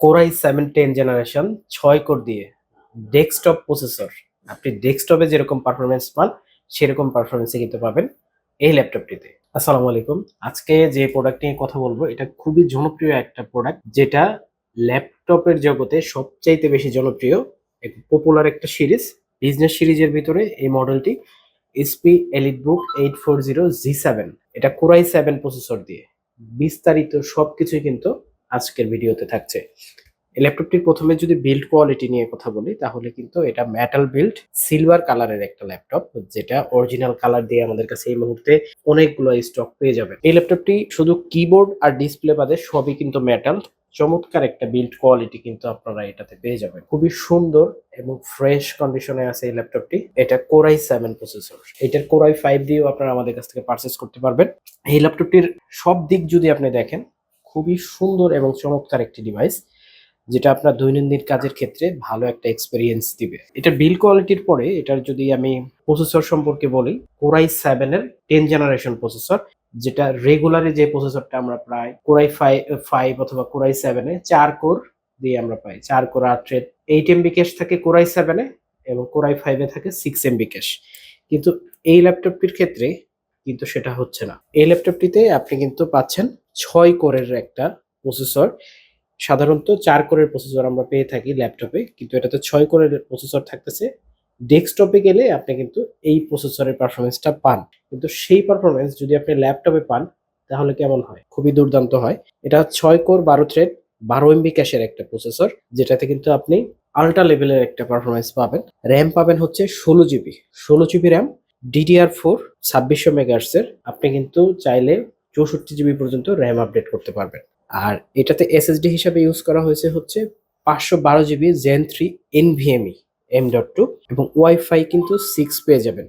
Core i7 10 generation 6 core দিয়ে desktop processor. আপনি ডেস্কটপে যেরকম পারফরমেন্স পান সেরকম পারফরমেন্সই কিন্তু পাবেন এই ল্যাপটপটিতে। আসসালামু আলাইকুম। আজকে যে প্রোডাক্ট নিয়ে কথা বলবো এটা খুবই জনপ্রিয় একটা প্রোডাক্ট, যেটা ল্যাপটপের জগতে সবচাইতে বেশি জনপ্রিয়, পপুলার একটা সিরিজ, বিজনেস সিরিজের ভিতরে এই মডেলটি HP EliteBook 840G7। এটা Core i7 প্রসেসর দিয়ে। বিস্তারিত সবকিছুই কিন্তু আজকের ভিডিওতে থাকছে। এই ল্যাপটপটির প্রথমে যদি বিল্ড কোয়ালিটি নিয়ে কথা বলি তাহলে কিন্তু এটা মেটাল বিল্ড সিলভার কালারের একটা ল্যাপটপ, যেটা অরিজিনাল কালার দিয়ে আমাদের কাছে এই মুহূর্তে অনেকগুলো স্টক পেয়ে যাবে। এই ল্যাপটপটি শুধু কিবোর্ড আর ডিসপ্লে বাদে সবই কিন্তু মেটাল। চমৎকার একটা বিল্ড কোয়ালিটি কিন্তু আপনারা এটাতে পেয়ে যাবেন। খুবই সুন্দর এবং ফ্রেশ কন্ডিশনে আছে এই ল্যাপটপটি। এটা Core i7 প্রসেসর। এটার Core i5 দিয়েও আপনারা আমাদের কাছ থেকে পারচেজ করতে পারবেন। এই ল্যাপটপটির সব দিক যদি আপনি দেখেন, খুবই সুন্দর এবং চমৎকার একটি ডিভাইস, যেটা আপনার দৈনন্দিন কাজের ক্ষেত্রে ভালো একটা এক্সপেরিয়েন্স দিবে। এটা বিল্ড কোয়ালিটির পরে এটার যদি আমি প্রসেসর সম্পর্কে বলি, Core i7 এর 10 জেনারেশন প্রসেসর, যেটা রেগুলারে যে প্রসেসরটা আমরা প্রায় Core i5 অথবা Core i7 এ 4 কোর দিয়ে আমরা পাই। 4 কোর 8 থ্রেড, 8 MB ক্যাশ থাকে Core i7 এ এবং Core i5 এ থাকে 6 MB ক্যাশ। কিন্তু এই ল্যাপটপটির ক্ষেত্রে কিন্তু সেটা হচ্ছে না। এই ল্যাপটপটিতে আপনি কিন্তু পাচ্ছেন 6 কোরের একটা প্রসেসর। সাধারণত 4 কোরের প্রসেসর আমরা পেয়ে থাকি ল্যাপটপে, কিন্তু এটাতে 6 কোরের প্রসেসর থাকতেছে। ডেস্কটপে গেলে আপনি কিন্তু এই প্রসেসরের পারফরমেন্সটা পান, কিন্তু সেই পারফরমেন্স যদি আপনি ল্যাপটপে পান তাহলে কেমন হয়? খুবই দুর্দান্ত হয়। এটা 6 কোর 12 থ্রেড 12 MB ক্যাশের একটা প্রসেসর, যেটাতে কিন্তু আপনি আল্ট্রা লেভেলের একটা পারফরমেন্স পাবেন। র্যাম পাবেন হচ্ছে 16 জিবি র্যাম, DDR4 2600 মেগাহার্টজের। আপনি কিন্তু চাইলে 64 জিবি পর্যন্ত র্যাম আপডেট করতে পারবেন। আর এটাতে SSD হিসাবে ইউজ করা হয়েছে হচ্ছে 512 জিবি Zen 3 NVMe M.2 এবং ওয়াইফাই কিন্তু 6 পেয়ে যাবেন।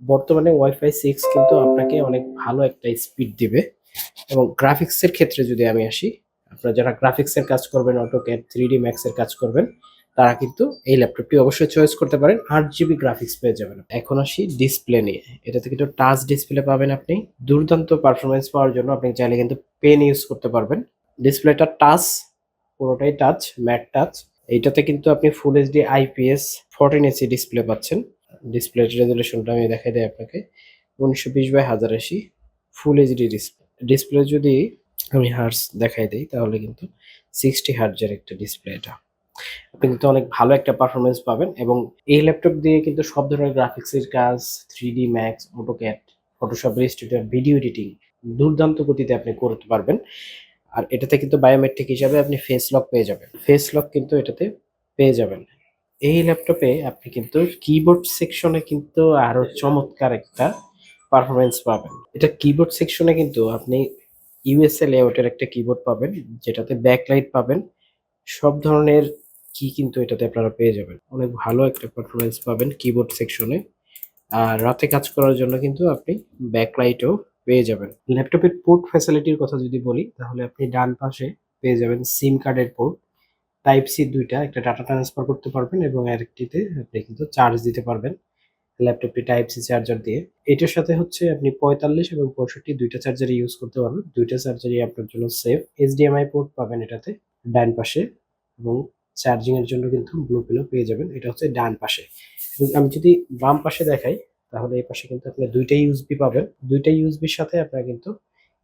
বর্তমানে ওয়াইফাই 6 কিন্তু আপনাকে অনেক ভালো একটা স্পিড দিবে। এবং গ্রাফিক্সের ক্ষেত্রে যদি আমি আসি, আপনারা যারা গ্রাফিক্সের কাজ করবেন, অটোক্যাড 3D Max এর কাজ করবেন, তারা কিন্তু এই ল্যাপটপটি অবশ্যই চয়েস করতে পারেন। 8 জিবি গ্রাফিক্স পেয়ে যাবেন। এখন আসি ডিসপ্লে নিয়ে। এটাতে কিন্তু টাচ ডিসপ্লে পাবেন আপনি। দুর্দান্ত পারফরমেন্স পাওয়ার জন্য আপনি চাইলে কিন্তু পেন ইউজ করতে পারবেন। ডিসপ্লেটা টাচ, পুরোটাই টাচ, ম্যাট টাচ। এইটাতে কিন্তু আপনি ফুল এইচডি IPS 1480 ডিসপ্লে পাচ্ছেন। ডিসপ্লে রেজলিউশনটা আমি দেখাই দিই আপনাকে, 1920x1080 full HD display. Display যদি আমি হার্টস দেখাই দিই তাহলে কিন্তু 60 হার্টজের একটা ডিসপ্লে এটা। আপনি কিন্তু অনেক ভালো একটা পারফরমেন্স পাবেন এবং এই ল্যাপটপ দিয়ে কিন্তু সব ধরনের গ্রাফিক্সের কাজ, 3D Max, AutoCAD, Photoshop, Illustrator, video editing দুর্দান্ত গতিতে আপনি করতে পারবেন। আর এটাতে কিন্তু বায়োমেট্রিক হিসাবে আপনি ফেস লক পেয়ে যাবেন। ফেস লক কিন্তু এটাতে পেয়ে যাবেন। এই ল্যাপটপে আপনি কিন্তু কিবোর্ড সেকশনে কিন্তু আরো চমৎকার একটা পারফরমেন্স পাবেন। এটা কিবোর্ড সেকশনে কিন্তু আপনি USA লেআউটের একটা কিবোর্ড পাবেন, যেটাতে ব্যাকলাইট পাবেন। সব ধরনের কি কিন্তু এটাতে আপনারা পেয়ে যাবেন। অনেক ভালো একটা পারফরমেন্স পাবেন কিবোর্ড সেকশনে। আর রাতে কাজ করার জন্য কিন্তু আপনি ব্যাকলাইটও পেয়ে যাবেন। ল্যাপটপের পোর্ট ফ্যাসিলিটির কথা যদি বলি তাহলে আপনি ডান পাশে পেয়ে যাবেন সিম কার্ডের পোর্ট, টাইপ সি দুইটা, একটা ডাটা ট্রান্সফার করতে পারবেন এবং আরেকটিতে আপনি কিন্তু চার্জ দিতে পারবেন ল্যাপটপটি টাইপ সি চার্জার দিয়ে। এটার সাথে হচ্ছে আপনি 45 এবং 65 দুইটা চার্জারই ইউজ করতে পারবেন। দুইটা চার্জারই আপনার জন্য সেফ। HDMI পোর্ট পাবেন এটাতে ডান পাশে এবং চার্জিং এর জন্য কিন্তু ব্লু পিনও পেয়ে যাবেন। এটা হচ্ছে ডান পাশে। এবং আমি যদি বাম পাশে দেখাই তাহলে এই পাশে কিন্তু আপনি দুইটা ইউএসবি পাবেন। দুইটা ইউএসবির সাথে আপনারা কিন্তু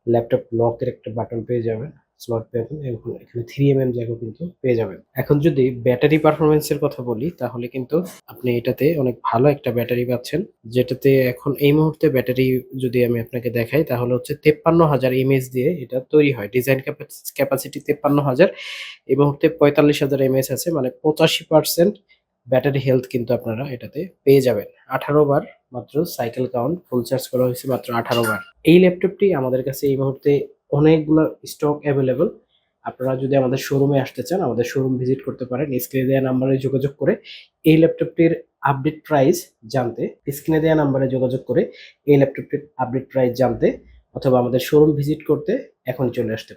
ল্যাপটপ লকের একটা বাটন পেয়ে যাবেন, স্লট পাবেন এবং এখানে 3mm জ্যাকও কিন্তু পেয়ে যাবেন। এখন যদি ব্যাটারি পারফরমেন্সের কথা বলি তাহলে কিন্তু আপনি এটাতে অনেক ভালো একটা ব্যাটারি পাচ্ছেন, যেটাতে এখন এই মুহূর্তে ব্যাটারি যদি আমি আপনাকে দেখাই তাহলে হচ্ছে 53,000 mAh দিয়ে এটা তৈরি হয়। ডিজাইন ক্যাপাসিটি 53,000, এই মুহূর্তে 45,000 mAh আছে, মানে 85% ব্যাটারি হেলথ কিন্তু আপনারা এটাতে পেয়ে যাবেন। 18 বার মাত্র সাইকেল কাউন্ট, ফুল চার্জ করা হয়েছে মাত্র 18 বার। এই ল্যাপটপটি আমাদের কাছে এই মুহূর্তে অনেকগুলো স্টক অ্যাভেলেবল। আপনারা যদি আমাদের শোরুমে আসতে চান আমাদের শোরুম ভিজিট করতে পারেন। স্ক্রিনে দেওয়া নাম্বারে যোগাযোগ করে এই ল্যাপটপটির আপডেট প্রাইস জানতে, স্ক্রিনে দেওয়া নাম্বারে যোগাযোগ করে এই ল্যাপটপটির আপডেট প্রাইস জানতে অথবা আমাদের শোরুম ভিজিট করতে এখনই চলে আসতে